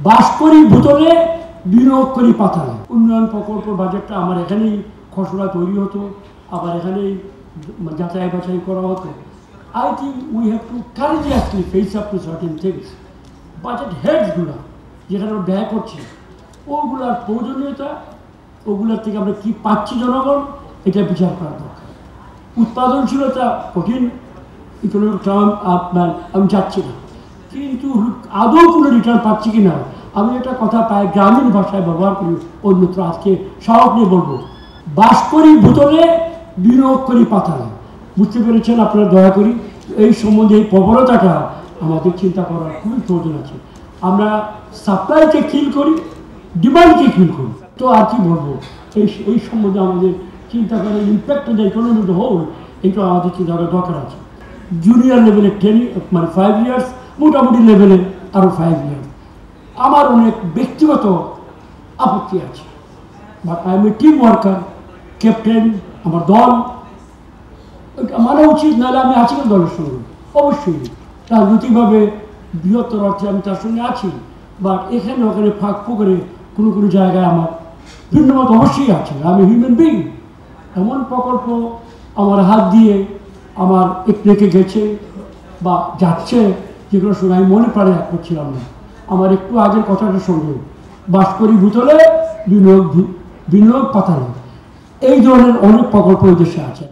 বাস করি ভূতলে, বিনিয়োগ করি পাতালে। উন্নয়ন প্রকল্প বাজেটটা আমার এখানেই খসড়া তৈরি হতো, আবার এখানেই যাচাই বাছাই করা হতো। I think we have to courageously face up to certain things. Budget হেডসগুলো যেখানে আমরা ব্যয় করছি, ওগুলার প্রয়োজনীয়তা, ওগুলোর থেকে আমরা কী পাচ্ছি জনগণ, এটা বিচার করা দরকার। উৎপাদনশীলতা কঠিন ইকোনমিক টার্ম আপনার আমি চাচ্ছি না, কিন্তু আদৌ কোনো রিটার্ন পাচ্ছি কি না। আমি একটা কথা পাই, গ্রামীণ ভাষায় ব্যবহার করি, অন্যত্র আজকে শহর নিয়ে বলবো, বাস করি ভূতলে, বিনিয়োগ করি পাতালে। বুঝতে পেরেছেন আপনারা? দয়া করি এই সম্বন্ধে এই প্রবণতাটা আমাদের চিন্তা করার খুবই প্রয়োজন আছে। আমরা সাপ্লাইকে কিল করি, ডিমান্ডকে কিল করি। তো আর কি বলবো, এই সম্বন্ধে আমাদের চিন্তা করার impact on the economy of the whole, এটা আমাদের চিন্তা করার দরকার আছে। জুনিয়র লেভেলে 10 মানে 5 ইয়ার্স, মোটামুটি লেভেলে আরও 5 ইয়ার্স। আমার অনেক ব্যক্তিগত আপত্তি আছে, but I M A team worker. Captain, আমার দল, মানা উচিত, নাহলে আমি আছি না দলের সঙ্গে। অবশ্যই রাজনৈতিকভাবে বৃহত্তর অর্থে আমি তার সঙ্গে আছি, বাট এখানে ওখানে ফাঁক ফুকরে কোনো জায়গায় আমার ভিন্নমত অবশ্যই আছে। আমি হিউম্যান বিং। এমন প্রকল্প আমার হাত দিয়ে আমার রেখে গেছে বা যাচ্ছে, যেগুলো শুনে আমি মনে প্রাণে এক করছিলাম না। আমার একটু আগের কথাটার সঙ্গে বাস করি ভূতলে, বিনিয়োগ পাতালে, এই ধরনের অনেক প্রকল্প দেশে আছে।